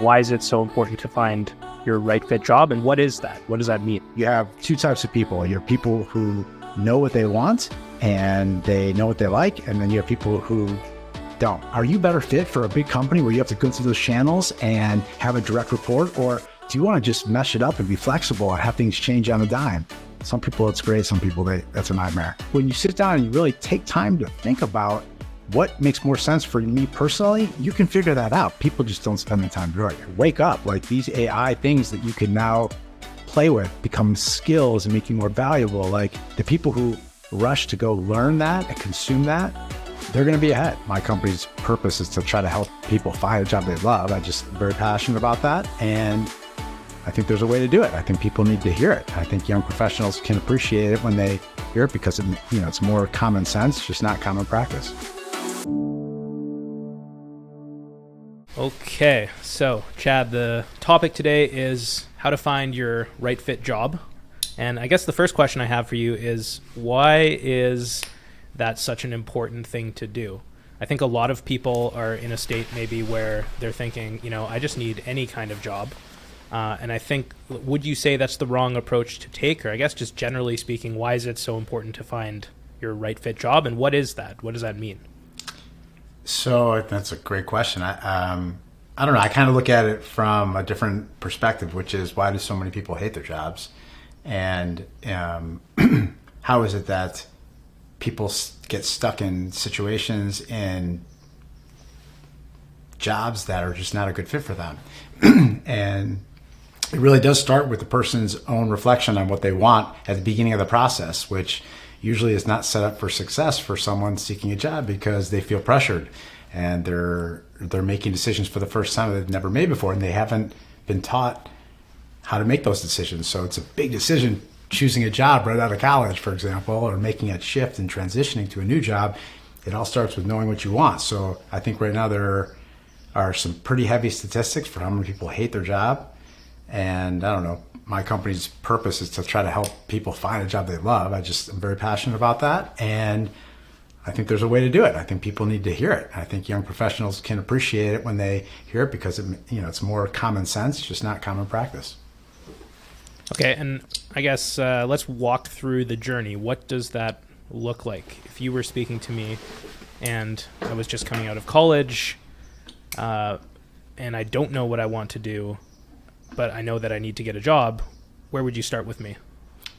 Why is it so important to find your right fit job? And what is that? What does that mean? You have two types of people. You have people who know what they want and they know what they like. And then you have people who don't. Are you better fit for a big company where you have to go through those channels and have a direct report? Or do you want to just mesh it up and be flexible and have things change on a dime? Some people it's great. Some people that's a nightmare. When you sit down and you really take time to think about what makes more sense for me personally, you can figure that out. People just don't spend the time doing it. Wake up, like these AI things that you can now play with become skills and make you more valuable. Like the people who rush to go learn that and consume that, they're going to be ahead. My company's purpose is to try to help people find a job they love. I'm just very passionate about that. And I think there's a way to do it. I think people need to hear it. I think young professionals can appreciate it when they hear it because it's more common sense, just not common practice. Okay, so Chad, the topic today is how to find your right fit job. And I guess the first question I have for you is, why is that such an important thing to do? I think a lot of people are in a state maybe where they're thinking, I just need any kind of job. And I think, would you say that's the wrong approach to take? Or I guess just generally speaking, why is it so important to find your right fit job? And what is that? What does that mean? So that's a great question. I don't know. I kind of look at it from a different perspective, which is why do so many people hate their jobs? And how is it that people get stuck in situations in jobs that are just not a good fit for them? And it really does start with the person's own reflection on what they want at the beginning of the process, which usually is not set up for success for someone seeking a job because they feel pressured and they're making decisions for the first time that they've never made before, and they haven't been taught how to make those decisions. So it's a big decision choosing a job right out of college, for example, or making a shift and transitioning to a new job. It all starts with knowing what you want. So I think right now there are some pretty heavy statistics for how many people hate their job. And I don't know, my company's purpose is to try to help people find a job they love. I'm very passionate about that. And I think there's a way to do it. I think people need to hear it. I think young professionals can appreciate it when they hear it because it's more common sense, just not common practice. Okay, and I guess let's walk through the journey. What does that look like? If you were speaking to me and I was just coming out of college and I don't know what I want to do, but I know that I need to get a job, where would you start with me?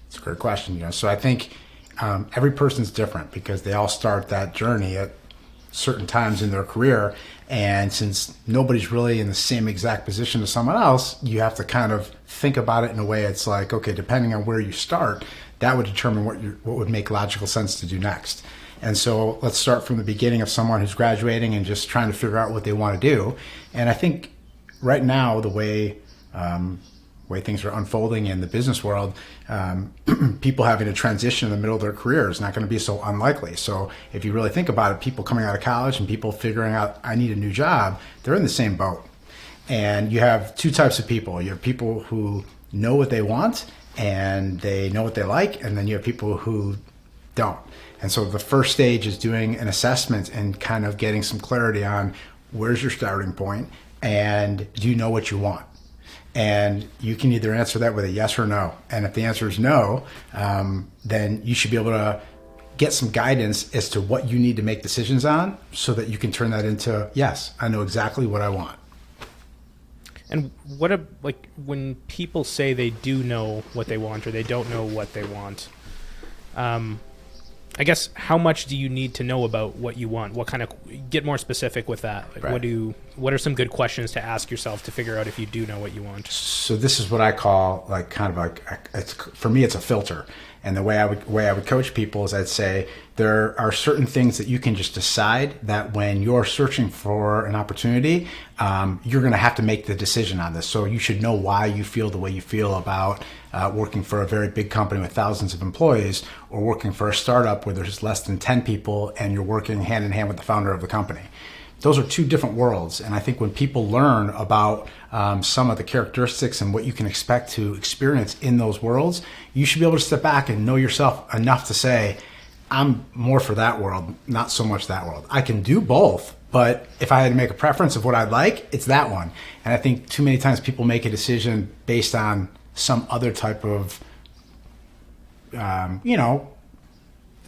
It's a great question. So I think every person's different because they all start that journey at certain times in their career. And since nobody's really in the same exact position as someone else, you have to kind of think about it in a way it's like, okay, depending on where you start, that would determine what would make logical sense to do next. And so let's start from the beginning of someone who's graduating and just trying to figure out what they want to do. And I think right now, the way things are unfolding in the business world, people having to transition in the middle of their career is not going to be so unlikely. So if you really think about it, people coming out of college and people figuring out, I need a new job, they're in the same boat. And you have two types of people. You have people who know what they want and they know what they like, and then you have people who don't. And so the first stage is doing an assessment and kind of getting some clarity on where's your starting point and do you know what you want? And you can either answer that with a yes or no. And if the answer is no, then you should be able to get some guidance as to what you need to make decisions on so that you can turn that into, yes, I know exactly what I want. And when people say they do know what they want or they don't know what they want, I guess how much do you need to know about what you want? Get more specific with that. Right. What are some good questions to ask yourself to figure out if you do know what you want? So this is what I call for me, it's a filter. And the way I would coach people is I'd say there are certain things that you can just decide that when you're searching for an opportunity, you're going to have to make the decision on this. So you should know why you feel the way you feel about working for a very big company with thousands of employees or working for a startup where there's less than 10 people and you're working hand in hand with the founder of the company. Those are two different worlds. And I think when people learn about some of the characteristics and what you can expect to experience in those worlds, you should be able to step back and know yourself enough to say, I'm more for that world, not so much that world. I can do both, But if I had to make a preference of what I'd like, it's that one. And I think too many times people make a decision based on some other type of,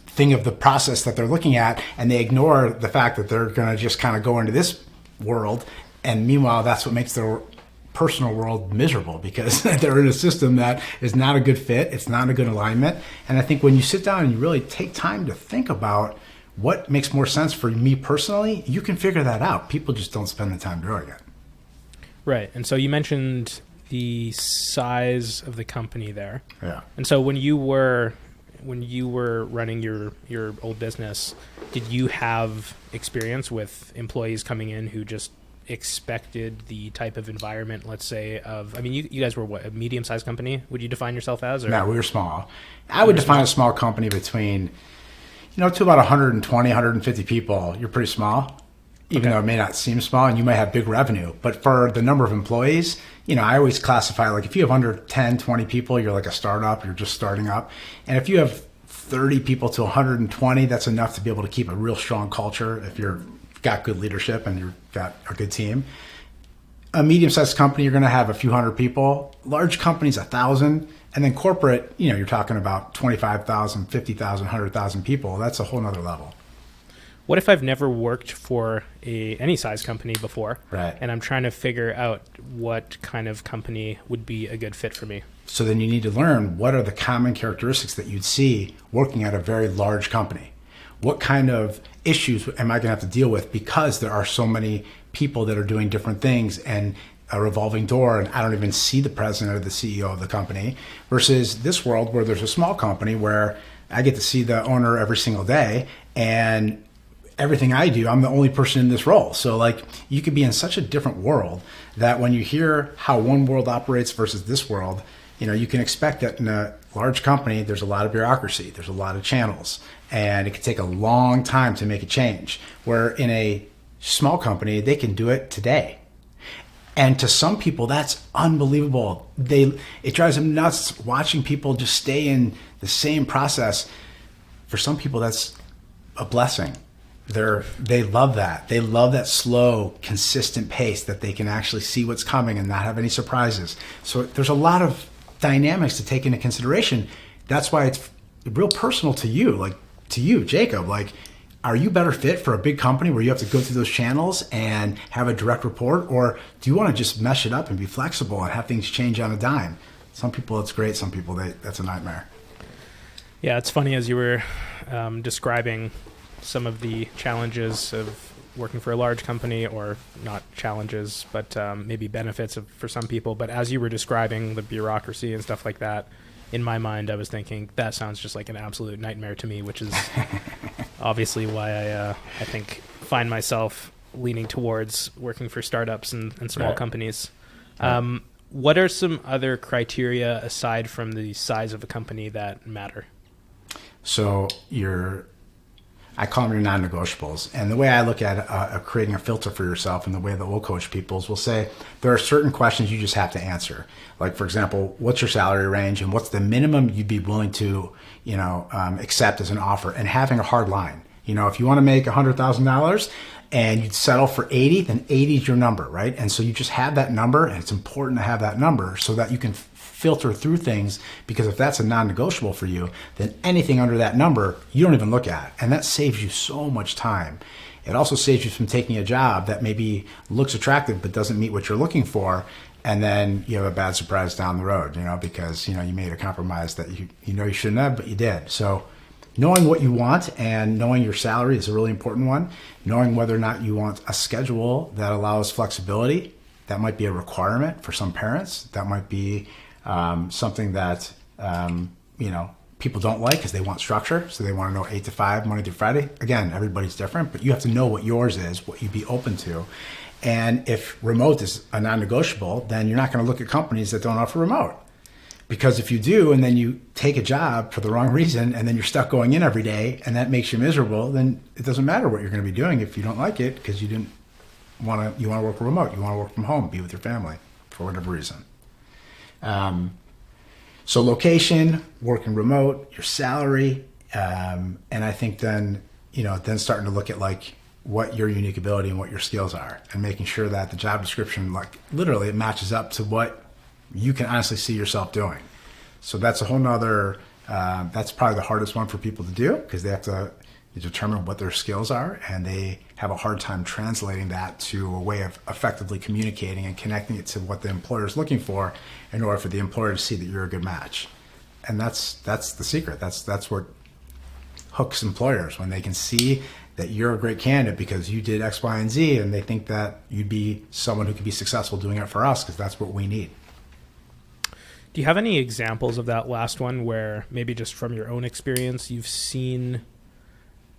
thing of the process that they're looking at, and they ignore the fact that they're going to just kind of go into this world. And meanwhile, that's what makes their personal world miserable, because they're in a system that is not a good fit. It's not a good alignment. And I think when you sit down and you really take time to think about what makes more sense for me personally, you can figure that out. People just don't spend the time doing it. Right. And so you mentioned the size of the company there. Yeah. And so when you were running your old business, did you have experience with employees coming in who just expected the type of environment, let's say, you guys were what, a medium-sized company? Would you define yourself as? Or? No, we were small. I would define a small company between, to about 120, 150 people. You're pretty small, even though it may not seem small, and you might have big revenue. But for the number of employees, I always classify, like, if you have under 10, 20 people, you're like a startup, you're just starting up. And if you have 30 people to 120, that's enough to be able to keep a real strong culture if you've got good leadership and you've got a good team. A medium-sized company, you're going to have a few hundred people. Large companies, 1,000. And then corporate, you're talking about 25,000, 50,000, 100,000 people. That's a whole nother level. What if I've never worked for any size company before, right, and I'm trying to figure out what kind of company would be a good fit for me? So then you need to learn what are the common characteristics that you'd see working at a very large company. What kind of issues am I going to have to deal with because there are so many people that are doing different things and a revolving door, and I don't even see the president or the CEO of the company, versus this world where there's a small company where I get to see the owner every single day, and everything I do, I'm the only person in this role. So like, you could be in such a different world that when you hear how one world operates versus this world, you can expect that in a large company, there's a lot of bureaucracy, there's a lot of channels, and it can take a long time to make a change. Where in a small company, they can do it today. And to some people, that's unbelievable. It drives them nuts watching people just stay in the same process. For some people, that's a blessing. They love that. They love that slow, consistent pace that they can actually see what's coming and not have any surprises. So there's a lot of dynamics to take into consideration. That's why it's real personal to you, like to you, Jacob. Like, are you better fit for a big company where you have to go through those channels and have a direct report? Or do you want to just mesh it up and be flexible and have things change on a dime? Some people, it's great. Some people, that's a nightmare. Yeah, it's funny as you were describing some of the challenges of working for a large company, or not challenges, but maybe benefits for some people. But as you were describing the bureaucracy and stuff like that, in my mind, I was thinking that sounds just like an absolute nightmare to me, which is obviously why I think find myself leaning towards working for startups and small right. companies. Right. What are some other criteria aside from the size of a company that matter? So I call them your non-negotiables. And the way I look at creating a filter for yourself, and the way that we'll coach people, is we'll say there are certain questions you just have to answer. Like, for example, what's your salary range and what's the minimum you'd be willing to, accept as an offer, and having a hard line. If you want to make $100,000 and you'd settle for 80, then 80 is your number, right? And so you just have that number, and it's important to have that number so that you can filter through things, because if that's a non-negotiable for you, then anything under that number, you don't even look at. And that saves you so much time. It also saves you from taking a job that maybe looks attractive but doesn't meet what you're looking for, and then you have a bad surprise down the road, because, you made a compromise that you shouldn't have, but you did. So knowing what you want and knowing your salary is a really important one. Knowing whether or not you want a schedule that allows flexibility, that might be a requirement for some parents. That might be something that, people don't like because they want structure. So they want to know 8 to 5, Monday through Friday. Again, everybody's different, but you have to know what yours is, what you'd be open to. And if remote is a non-negotiable, then you're not going to look at companies that don't offer remote. Because if you do, and then you take a job for the wrong reason, and then you're stuck going in every day, and that makes you miserable, then it doesn't matter what you're going to be doing if you don't like it, because you want to work remote. You want to work from home, be with your family for whatever reason. So location, working remote, your salary, and I think then starting to look at, like, what your unique ability and what your skills are, and making sure that the job description, like literally, it matches up to what you can honestly see yourself doing. So that's a whole nother, that's probably the hardest one for people to do, because they have to determine what their skills are, and they have a hard time translating that to a way of effectively communicating and connecting it to what the employer is looking for in order for the employer to see that you're a good match. And that's the secret. That's what hooks employers, when they can see that you're a great candidate because you did X, Y, and Z, and they think that you'd be someone who could be successful doing it for us, because that's what we need. Do you have any examples of that last one where maybe just from your own experience you've seen,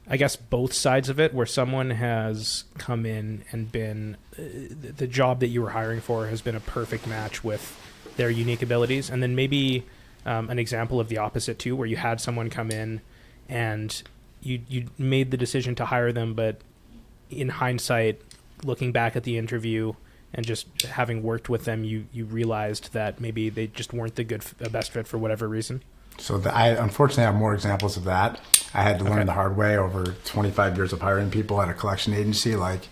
I guess, both sides of it, where someone has come in and been, the job that you were hiring for has been a perfect match with their unique abilities, and then maybe an example of the opposite too, where you had someone come in and you made the decision to hire them, but in hindsight, looking back at the interview and just having worked with them, you realized that maybe they just weren't the best fit for whatever reason? So I unfortunately have more examples of that. I had to learn the hard way over 25 years of hiring people at a collection agency. Like,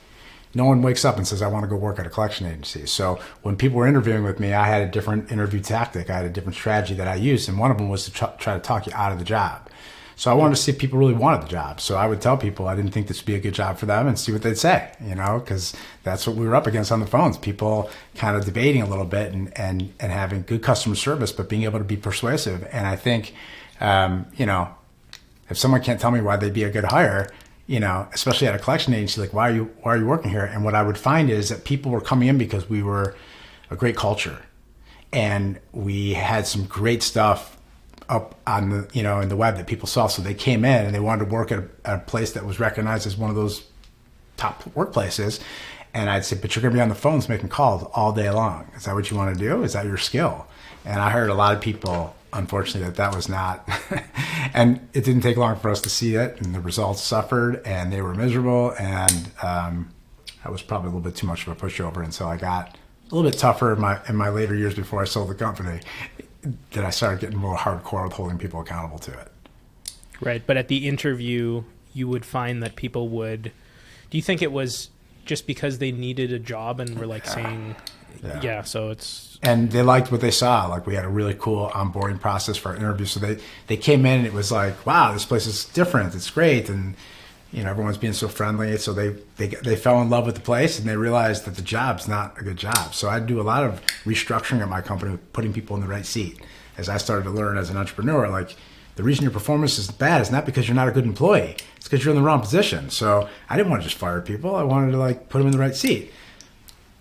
no one wakes up and says, I want to go work at a collection agency. So when people were interviewing with me, I had a different interview tactic. I had a different strategy that I used, and one of them was to try to talk you out of the job. So I wanted to see if people really wanted the job. So I would tell people I didn't think this would be a good job for them, and see what they'd say, because that's what we were up against on the phones. People kind of debating a little bit and having good customer service, but being able to be persuasive. And I think, if someone can't tell me why they'd be a good hire, especially at a collection agency, like, why are you working here? And what I would find is that people were coming in because we were a great culture, and we had some great stuff up on the, in the web that people saw. So they came in and they wanted to work at a place that was recognized as one of those top workplaces. And I'd say, but you're going to be on the phones making calls all day long. Is that what you want to do? Is that your skill? And I heard a lot of people, unfortunately, that was not. And it didn't take long for us to see it. And the results suffered, and they were miserable. And I was probably a little bit too much of a pushover until I got a little bit tougher in my later years before I sold the company, that I started getting more hardcore with holding people accountable to it. Right. But at the interview, you would find that people would, do you think it was just because they needed a job and were like saying, so it's... And they liked what they saw. Like, we had a really cool onboarding process for our interview. So they came in and it was like, wow, this place is different. It's great. And, everyone's being so friendly. So they fell in love with the place, and they realized that the job's not a good job. So I do a lot of restructuring at my company, putting people in the right seat. As I started to learn as an entrepreneur, like, the reason your performance is bad is not because you're not a good employee. It's because you're in the wrong position. So I didn't want to just fire people. I wanted to put them in the right seat.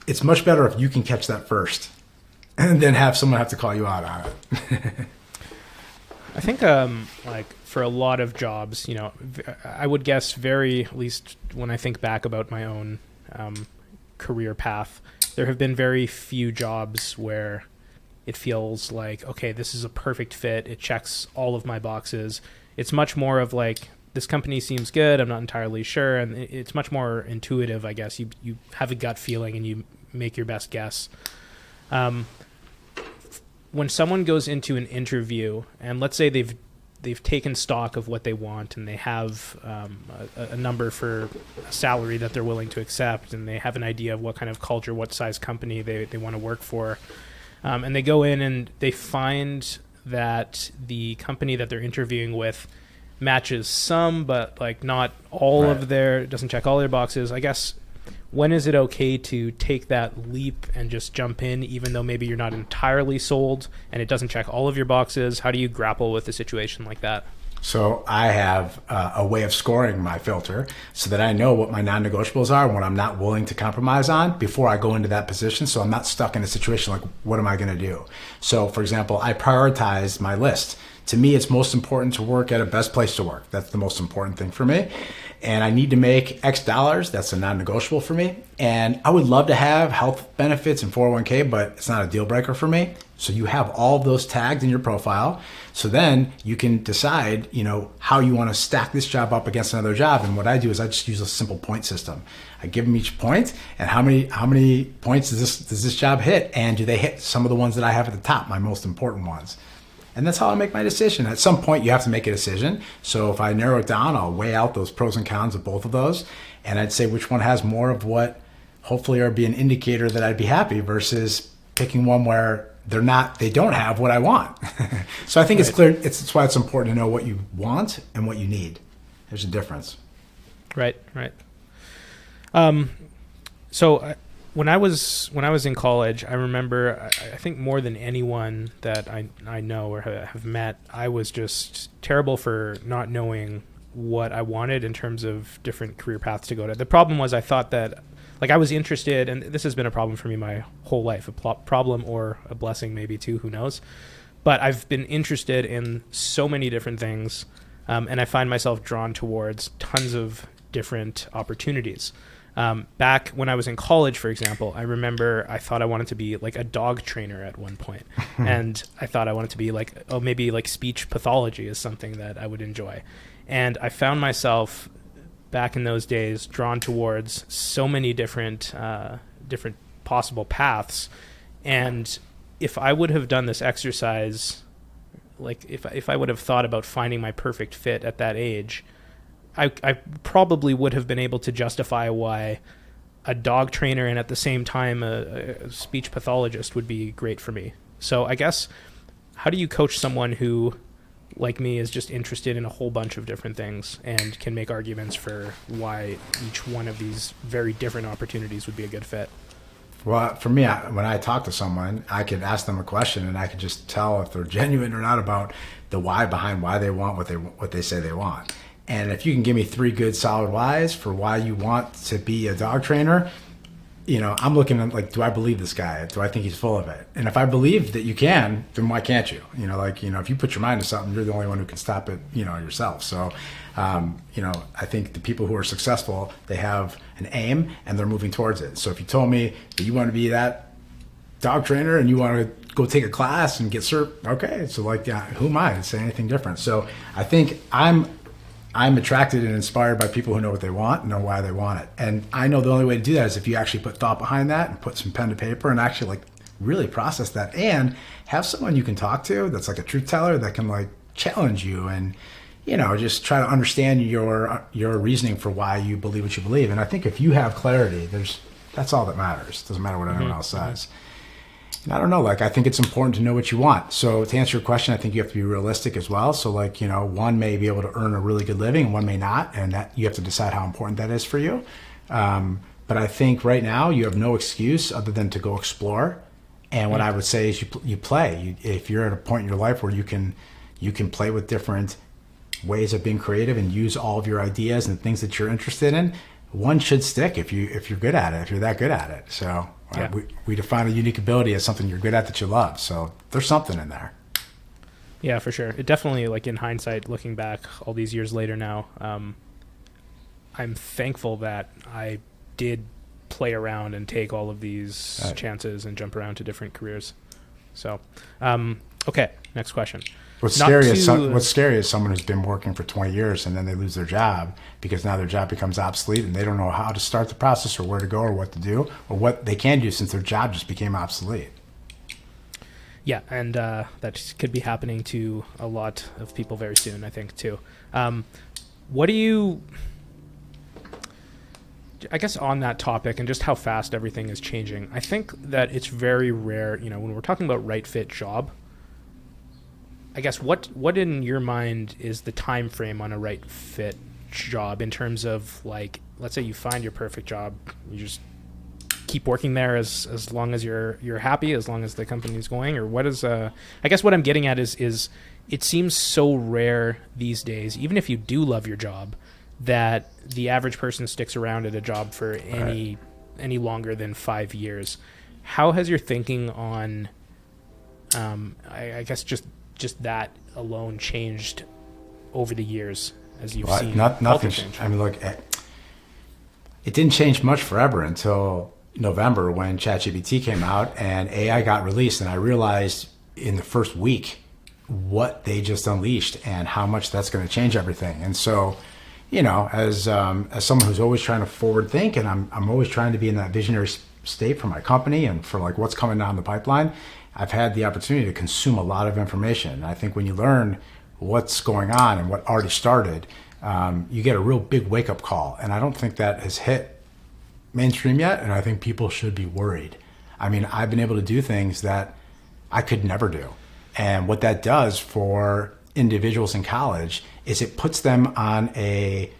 It's much better if you can catch that first and then have someone have to call you out on it. I think for a lot of jobs, I would guess at least when I think back about my own career path, there have been very few jobs where it feels like, okay, this is a perfect fit. It checks all of my boxes. It's much more of like, this company seems good. I'm not entirely sure. And it's much more intuitive, I guess. You have a gut feeling and you make your best guess. When someone goes into an interview, and let's say they've taken stock of what they want, and they have a number for a salary that they're willing to accept, and they have an idea of what kind of culture, what size company they want to work for, and they go in and they find that the company that they're interviewing with matches some, but not all of doesn't check all their boxes. I guess, when is it okay to take that leap and just jump in, even though maybe you're not entirely sold and it doesn't check all of your boxes? How do you grapple with a situation like that? So I have a way of scoring my filter so that I know what my non-negotiables are and what I'm not willing to compromise on before I go into that position. So I'm not stuck in a situation like, what am I going to do? So, for example, I prioritize my list. To me, it's most important to work at a best place to work. That's the most important thing for me. And I need to make X dollars. That's a non-negotiable for me. And I would love to have health benefits and 401k, but it's not a deal breaker for me. So you have all of those tagged in your profile. So then you can decide, how you want to stack this job up against another job. And what I do is I just use a simple point system. I give them each point, and how many points does this job hit? And do they hit some of the ones that I have at the top, my most important ones? And that's how I make my decision. At some point, you have to make a decision. So if I narrow it down, I'll weigh out those pros and cons of both of those. And I'd say which one has more of what hopefully are be an indicator that I'd be happy versus picking one where they don't have what I want. So I think it's clear. It's why it's important to know what you want and what you need. There's a difference. Right. So when I was in college, I remember, I think more than anyone that I know or have met, I was just terrible for not knowing what I wanted in terms of different career paths to go to. The problem was I thought that, like, I was interested, and this has been a problem for me my whole life, a problem or a blessing maybe too, who knows. But I've been interested in so many different things, and I find myself drawn towards tons of different opportunities. Back when I was in college, for example, I remember I thought I wanted to be like a dog trainer at one point. And I thought I wanted to be like, maybe like speech pathology is something that I would enjoy. And I found myself back in those days drawn towards so many different possible paths. And if I would have done this exercise, like if I would have thought about finding my perfect fit at that age, I probably would have been able to justify why a dog trainer and at the same time a speech pathologist would be great for me. So I guess, how do you coach someone who, like me, is just interested in a whole bunch of different things and can make arguments for why each one of these very different opportunities would be a good fit? Well, for me, when I talk to someone, I could ask them a question and I could just tell if they're genuine or not about the why behind why they want what they say they want. And if you can give me 3 good solid whys for why you want to be a dog trainer, I'm looking at, like, do I believe this guy? Do I think he's full of it? And if I believe that you can, then why can't you? If you put your mind to something, you're the only one who can stop it, yourself. So, I think the people who are successful, they have an aim and they're moving towards it. So if you told me that you want to be that dog trainer and you want to go take a class and get cert, okay. So who am I to say anything different? So I think I'm attracted and inspired by people who know what they want and know why they want it. And I know the only way to do that is if you actually put thought behind that and put some pen to paper and actually really process that and have someone you can talk to that's like a truth teller that can challenge you and, just try to understand your reasoning for why you believe what you believe. And I think if you have clarity, that's all that matters. It doesn't matter what anyone else says. And I don't know, I think it's important to know what you want. So to answer your question, I think you have to be realistic as well. So one may be able to earn a really good living and one may not, and that you have to decide how important that is for you. But I think right now you have no excuse other than to go explore. And what I would say is you play. If you're at a point in your life where you can play with different ways of being creative and use all of your ideas and things that you're interested in, one should stick if you're good at it, if you're that good at it. So yeah. We define a unique ability as something you're good at that you love. So there's something in there. Yeah, for sure. It definitely, in hindsight, looking back all these years later now, I'm thankful that I did play around and take all of these chances and jump around to different careers. So, okay, next question. What's scary is someone who's been working for 20 years and then they lose their job because now their job becomes obsolete and they don't know how to start the process or where to go or what to do or what they can do since their job just became obsolete. Yeah, and that could be happening to a lot of people very soon, I think, too. What do you... I guess on that topic and just how fast everything is changing, I think that it's very rare, when we're talking about right fit job, I guess what in your mind is the time frame on a right fit job in terms of let's say you find your perfect job, you just keep working there as long as you're happy, as long as the company's going, or what is I guess what I'm getting at is it seems so rare these days, even if you do love your job, that the average person sticks around at a job for any longer than 5 years. How has your thinking on I guess just that alone changed over the years as you've seen? Nothing. Change? I mean, look, it didn't change much forever until November when ChatGPT came out and AI got released, and I realized in the first week what they just unleashed and how much that's going to change everything. And so, as someone who's always trying to forward think, and I'm always trying to be in that visionary state for my company and for what's coming down the pipeline, I've had the opportunity to consume a lot of information. And I think when you learn what's going on and what already started, you get a real big wake-up call. And I don't think that has hit mainstream yet, and I think people should be worried. I mean, I've been able to do things that I could never do. And what that does for individuals in college is it puts them on a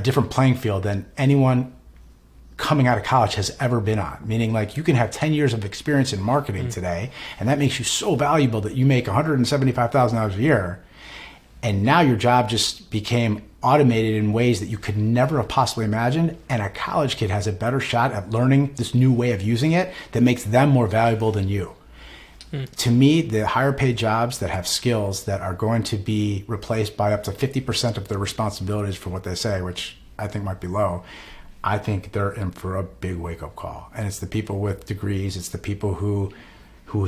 different playing field than anyone coming out of college has ever been on. Meaning, like, you can have 10 years of experience in marketing today, and that makes you so valuable that you make $175,000 a year. And now your job just became automated in ways that you could never have possibly imagined. And a college kid has a better shot at learning this new way of using it that makes them more valuable than you. To me, the higher paid jobs that have skills that are going to be replaced by up to 50% of their responsibilities for what they say, which I think might be low, I think they're in for a big wake-up call. And it's the people with degrees, it's the people who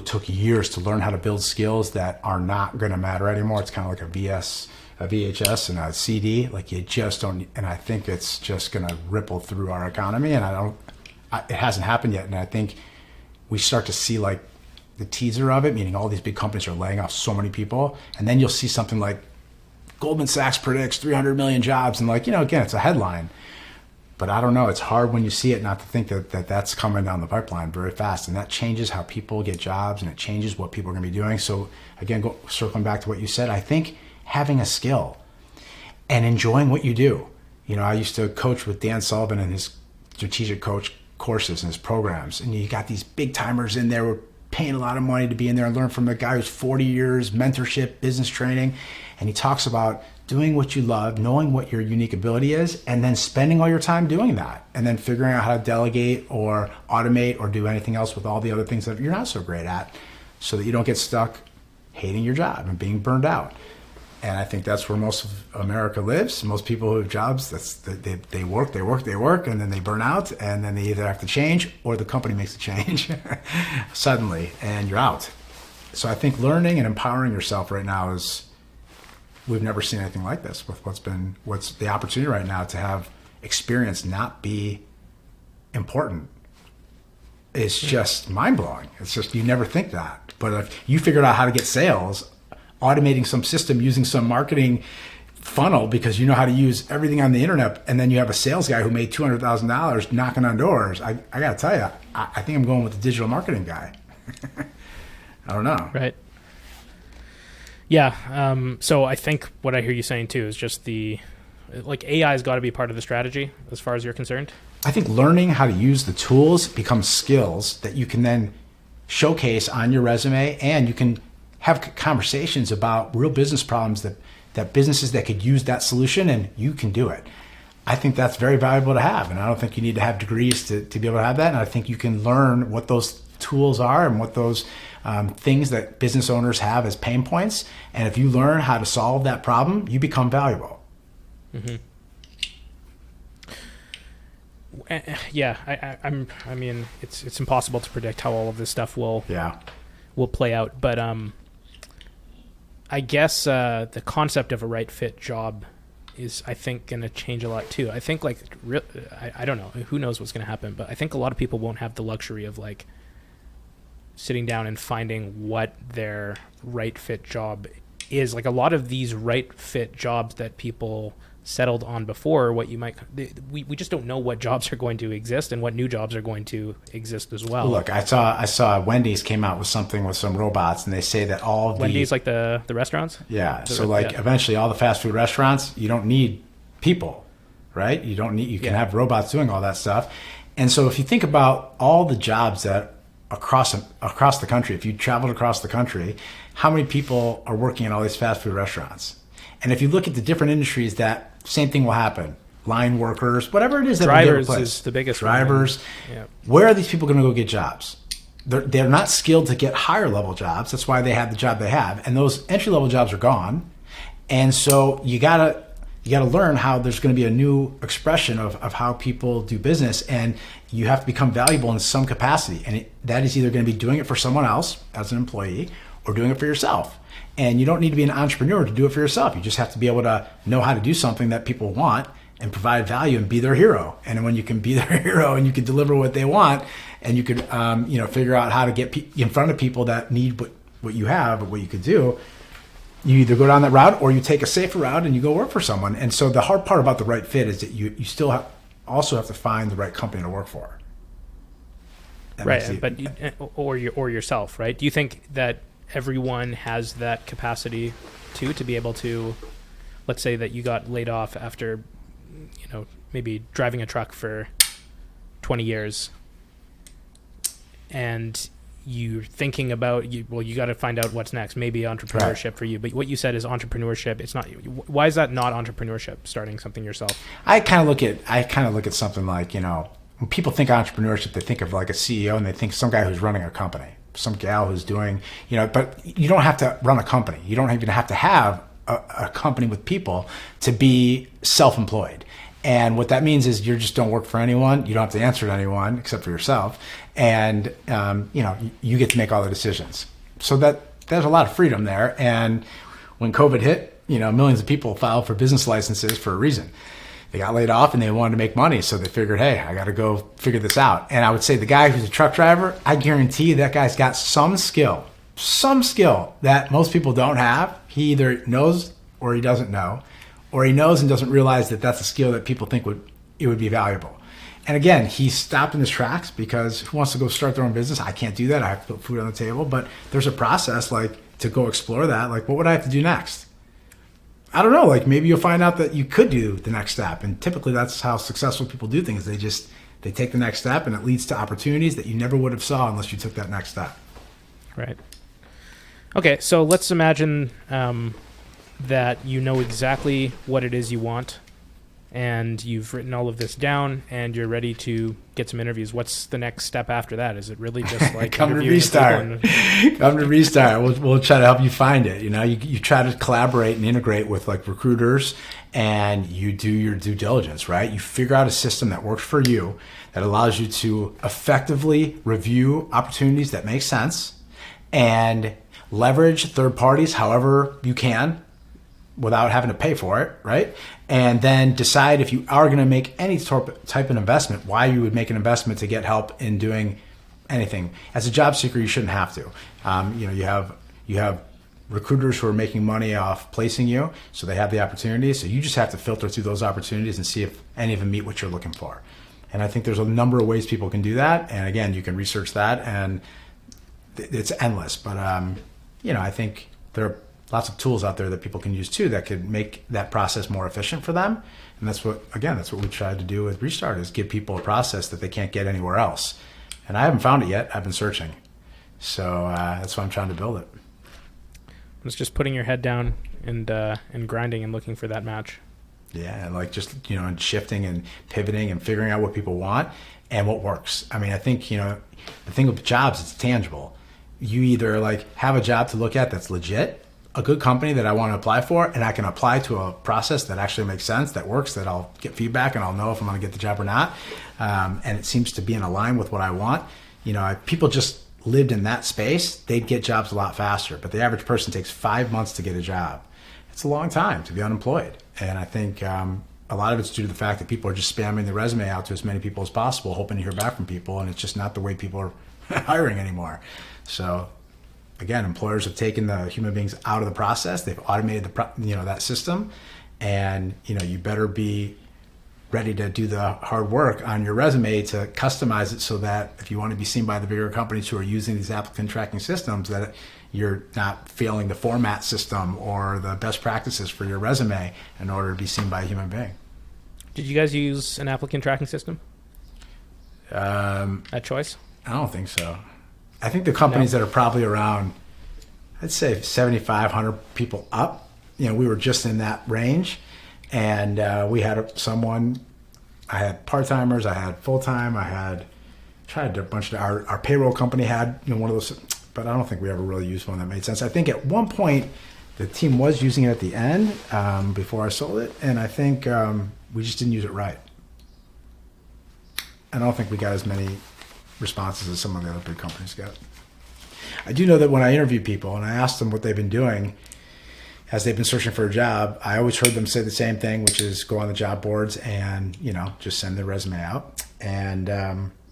took years to learn how to build skills that are not going to matter anymore. It's kind of like a VHS and a CD. Like, you just don't, and I think it's just going to ripple through our economy. And it hasn't happened yet. And I think we start to see, like, the teaser of it, meaning all these big companies are laying off so many people. And then you'll see something like Goldman Sachs predicts 300 million jobs. And, like, again, it's a headline. But I don't know. It's hard when you see it not to think that that's coming down the pipeline very fast. And that changes how people get jobs, and it changes what people are going to be doing. So, again, circling back to what you said, I think having a skill and enjoying what you do. I used to coach with Dan Sullivan and his strategic coach courses and his programs. And you got these big timers in there. We're paying a lot of money to be in there and learn from a guy who's 40 years, mentorship, business training. And he talks about doing what you love, knowing what your unique ability is, and then spending all your time doing that, and then figuring out how to delegate or automate or do anything else with all the other things that you're not so great at, so that you don't get stuck hating your job and being burned out. And I think that's where most of America lives. Most people who have jobs, they work, and then they burn out, and then they either have to change or the company makes a change suddenly, and you're out. So I think learning and empowering yourself right now we've never seen anything like this with what's the opportunity right now to have experience not be important. It's just mind-blowing. It's just, you never think that. But if you figured out how to get sales, automating some system, using some marketing funnel because you know how to use everything on the internet, and then you have a sales guy who made $200,000 knocking on doors, I got to tell you, I think I'm going with the digital marketing guy. I don't know. Right. Yeah. So I think what I hear you saying too is just AI has got to be part of the strategy as far as you're concerned. I think learning how to use the tools becomes skills that you can then showcase on your resume, and you can have conversations about real business problems that businesses that could use that solution, and you can do it. I think that's very valuable to have, and I don't think you need to have degrees to be able to have that. And I think you can learn what those tools are and what those things that business owners have as pain points. And if you learn how to solve that problem, you become valuable. Mm-hmm. Yeah, I mean, it's impossible to predict how all of this stuff will play out. But I guess the concept of a right fit job is, I think, going to change a lot too. I think, like, I don't know, who knows what's going to happen, but I think a lot of people won't have the luxury of, like, sitting down and finding what their right fit job is. Like, a lot of these right fit jobs that people settled on before, we just don't know what jobs are going to exist and what new jobs are going to exist as well. Look, I saw Wendy's came out with something with some robots, and they say that all of Wendy's, like the restaurants? Yeah. Eventually all the fast food restaurants, you don't need people, right? You can have robots doing all that stuff. And so if you think about all the jobs that across the country, if you traveled across the country, how many people are working in all these fast food restaurants? And if you look at the different industries, that same thing will happen. Line workers, whatever it is. Drivers is the biggest. Drivers. Yeah. Where are these people going to go get jobs? They're not skilled to get higher level jobs. That's why they have the job they have. And those entry level jobs are gone. And so you gotta learn how there's going to be a new expression of how people do business, and you have to become valuable in some capacity. And that is either going to be doing it for someone else as an employee or doing it for yourself. And you don't need to be an entrepreneur to do it for yourself. You just have to be able to know how to do something that people want and provide value and be their hero. And when you can be their hero and you can deliver what they want, and you could figure out how to get in front of people that need what you have or what you could do, you either go down that route or you take a safer route and you go work for someone. And so the hard part about the right fit is that you still also have to find the right company to work for. Right, but or yourself, right? Do you think that everyone has that capacity to be able to, let's say that you got laid off after, maybe driving a truck for 20 years, and you're thinking about you got to find out what's next, maybe entrepreneurship for you. But what you said is entrepreneurship. It's not. Why is that not entrepreneurship? Starting something yourself. I kind of look at something like, when people think entrepreneurship, they think of like a CEO and they think some guy who's running a company, some gal who's doing, but you don't have to run a company. You don't even have to have a company with people to be self-employed. And what that means is you just don't work for anyone. You don't have to answer to anyone except for yourself. And, you get to make all the decisions. So there's a lot of freedom there. And when COVID hit, millions of people filed for business licenses for a reason. They got laid off and they wanted to make money. So they figured, hey, I got to go figure this out. And I would say the guy who's a truck driver, I guarantee you that guy's got some skill that most people don't have. He either knows or he doesn't know, or he knows and doesn't realize that that's a skill that people think would be valuable. And again, he stopped in his tracks because who wants to go start their own business? I can't do that. I have to put food on the table. But there's a process to go explore that. Like, what would I have to do next? I don't know. Like, maybe you'll find out that you could do the next step. And typically that's how successful people do things. They take the next step and it leads to opportunities that you never would have saw unless you took that next step. Right. Okay. So let's imagine, that you know exactly what it is you want and you've written all of this down and you're ready to get some interviews. What's the next step after that? Is it really just like come to Restart? Come to Restart. We'll try to help you find it. You try to collaborate and integrate with like recruiters, and you do your due diligence, right? You figure out a system that works for you, that allows you to effectively review opportunities that make sense and leverage third parties however you can, without having to pay for it, right? And then decide if you are going to make any type of investment, why you would make an investment to get help in doing anything. As a job seeker, you shouldn't have to. You have recruiters who are making money off placing you, so they have the opportunities. So you just have to filter through those opportunities and see if any of them meet what you're looking for. And I think there's a number of ways people can do that. And again, you can research that, and it's endless. But I think there are lots of tools out there that people can use too that could make that process more efficient for them. And that's what we tried to do with Restart, is give people a process that they can't get anywhere else. And I haven't found it yet. I've been searching. So that's why I'm trying to build it. It's just putting your head down and grinding and looking for that match. Yeah, and like just, and shifting and pivoting and figuring out what people want and what works. I mean, I think, the thing with jobs, it's tangible. You either like have a job to look at that's legit, a good company that I want to apply for, and I can apply to a process that actually makes sense, that works, that I'll get feedback and I'll know if I'm going to get the job or not. And it seems to be in line with what I want. People just lived in that space, they'd get jobs a lot faster. But the average person takes 5 months to get a job. It's a long time to be unemployed. And I think a lot of it's due to the fact that people are just spamming the resume out to as many people as possible, hoping to hear back from people. And it's just not the way people are hiring anymore. So again, employers have taken the human beings out of the process. They've automated that system, and you better be ready to do the hard work on your resume to customize it so that if you want to be seen by the bigger companies who are using these applicant tracking systems, that you're not failing the format system or the best practices for your resume in order to be seen by a human being. Did you guys use an applicant tracking system at Choice? I don't think so. I think the companies that are probably around, I'd say 7,500 people up, we were just in that range. And we had someone, I had part-timers, I had full-time, I had tried a bunch of, our payroll company had one of those, but I don't think we ever really used one that made sense. I think at one point the team was using it at the end before I sold it, and I think we just didn't use it right. I don't think we got as many responses as some of the other big companies got. I do know that when I interview people and I ask them what they've been doing as they've been searching for a job, I always heard them say the same thing, which is go on the job boards and, just send their resume out. And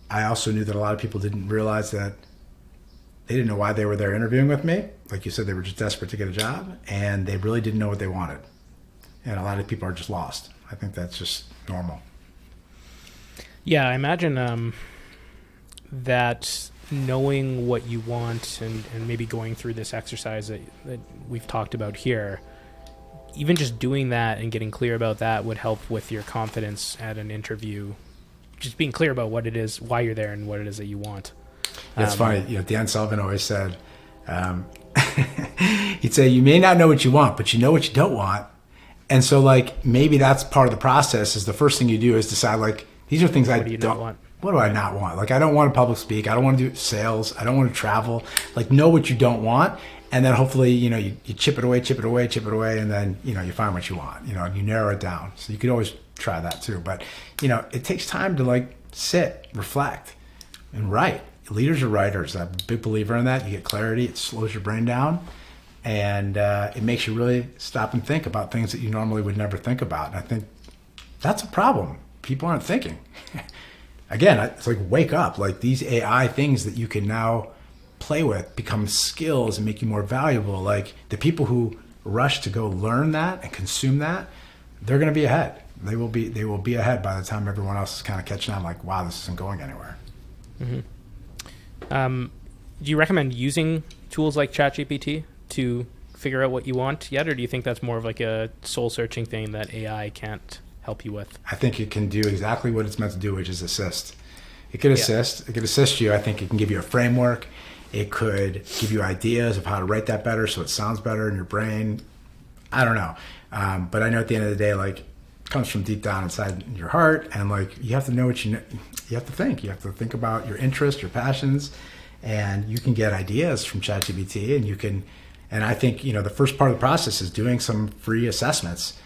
I also knew that a lot of people didn't realize that They didn't know why they were there interviewing with me. Like you said, they were just desperate to get a job, and they really didn't know what they wanted. And a lot of people are just lost. I think that's just normal. Yeah, I imagine that knowing what you want and maybe going through this exercise that we've talked about here, even just doing that and getting clear about that would help with your confidence at an interview. Just being clear about what it is, why you're there, and what it is that you want. It's funny. Dan Sullivan always said, he'd say, you may not know what you want, but you know what you don't want. And so, like, maybe that's part of the process is the first thing you do is decide, like, these are things I don't want. What do I not want? Like, I don't want to public speak. I don't want to do sales. I don't want to travel. Like, know what you don't want. And then hopefully, you chip it away, and then, you find what you want, and you narrow it down. So you could always try that too. But, it takes time to, like, sit, reflect, and write. Leaders are writers. I'm a big believer in that. You get clarity. It slows your brain down. And it makes you really stop and think about things that you normally would never think about. And I think that's a problem. People aren't thinking. Again, it's like, wake up. Like, these AI things that you can now play with become skills and make you more valuable. Like, the people who rush to go learn that and consume that, they're going to be ahead. They will be ahead by the time everyone else is kind of catching on. Like, wow, this isn't going anywhere. Mm-hmm. Do you recommend using tools like ChatGPT to figure out what you want yet, or do you think that's more of like a soul-searching thing that AI can't help you with? I think it can do exactly what it's meant to do, which is assist. It could assist. It could assist you. I think it can give you a framework. It could give you ideas of how to write that better so it sounds better in your brain. I don't know. But I know at the end of the day, like, it comes from deep down inside your heart, and, like, you have to know what you know. You have to think. You have to think about your interests, your passions, and you can get ideas from ChatGPT, and you can. And I think, the first part of the process is doing some free assessments,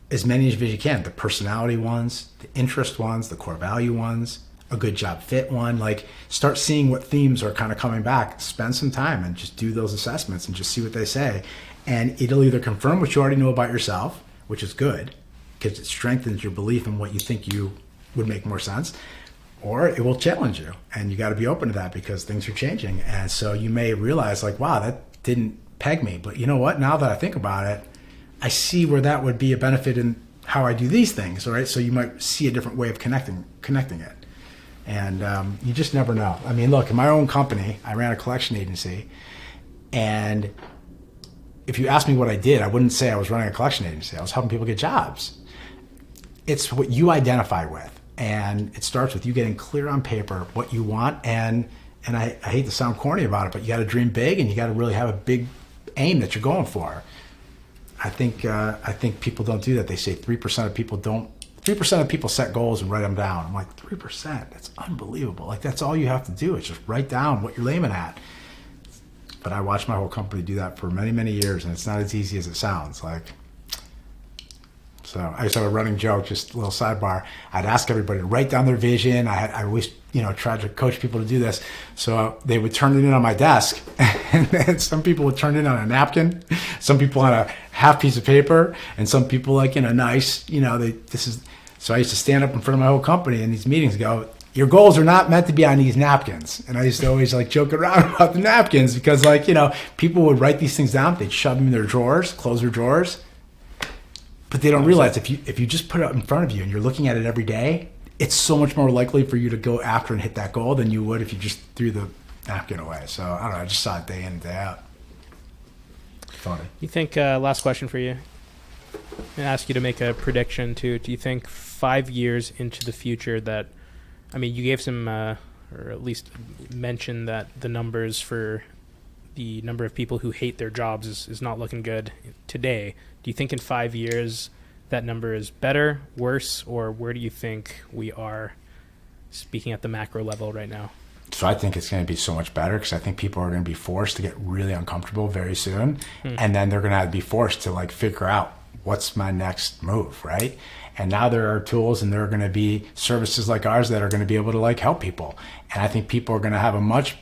as many as you can. The personality ones, the interest ones, the core value ones, a good job fit one. Like, start seeing what themes are kind of coming back. Spend some time and just do those assessments and just see what they say. And it'll either confirm what you already know about yourself, which is good, because it strengthens your belief in what you think you would make more sense, or it will challenge you. And you got to be open to that because things are changing. And so you may realize, like, wow, that didn't peg me. But you know what? Now that I think about it, I see where that would be a benefit in how I do these things. All right. So you might see a different way of connecting it. And you just never know. I mean, look, in my own company, I ran a collection agency. And if you asked me what I did, I wouldn't say I was running a collection agency. I was helping people get jobs. It's what you identify with. And it starts with you getting clear on paper what you want. And I hate to sound corny about it, but you got to dream big and you got to really have a big aim that you're going for. I think people don't do that. They say 3% of people don't. 3% of people set goals and write them down. I'm like, 3%? That's unbelievable. Like, that's all you have to do is just write down what you're aiming at. But I watched my whole company do that for many, many years, and it's not as easy as it sounds. Like, so I used to have a running joke, just a little sidebar. I'd ask everybody to write down their vision. I always, tried to coach people to do this. So they would turn it in on my desk, and then some people would turn it on a napkin, some people on a half piece of paper, and some people like in a nice, so I used to stand up in front of my whole company in these meetings and go, your goals are not meant to be on these napkins. And I used to always like joke around about the napkins because people would write these things down. They'd shove them in their drawers, close their drawers. But they don't realize if you just put it in front of you and you're looking at it every day, it's so much more likely for you to go after and hit that goal than you would if you just threw the napkin away. So I don't know. I just saw it day in and day out. Funny. You think, last question for you, I'm going to ask you to make a prediction too. Do you think 5 years into the future that, you gave some, or at least mentioned that the numbers for the number of people who hate their jobs is not looking good today. Do you think in 5 years that number is better, worse, or where do you think we are speaking at the macro level right now? So I think it's going to be so much better because I think people are going to be forced to get really uncomfortable very soon. And then they're going to be forced to figure out what's my next move, right? And now there are tools and there are going to be services like ours that are going to be able to help people. And I think people are going to have a much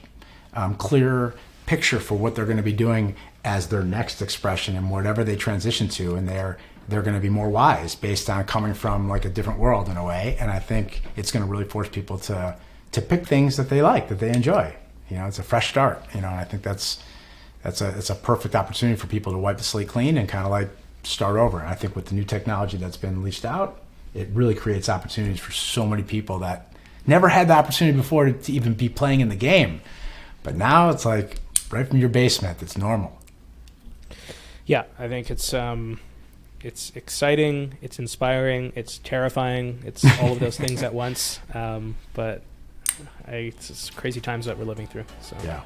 clearer picture for what they're going to be doing as their next expression and whatever they transition to. And they're going to be more wise based on coming from a different world in a way. And I think it's going to really force people to pick things that they like, that they enjoy. it's a fresh start. And I think it's a perfect opportunity for people to wipe the slate clean and kind of like start over. And I think with the new technology that's been leashed out, it really creates opportunities for so many people that never had the opportunity before to even be playing in the game. But now it's like right from your basement, it's normal. Yeah, I think it's exciting, it's inspiring, it's terrifying, it's all of those things at once. But it's just crazy times that we're living through. So Yeah.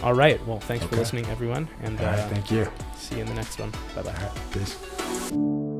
all right. Well, thanks for listening, everyone, and All right, thank you. see you in the next one. Bye bye. All right, peace.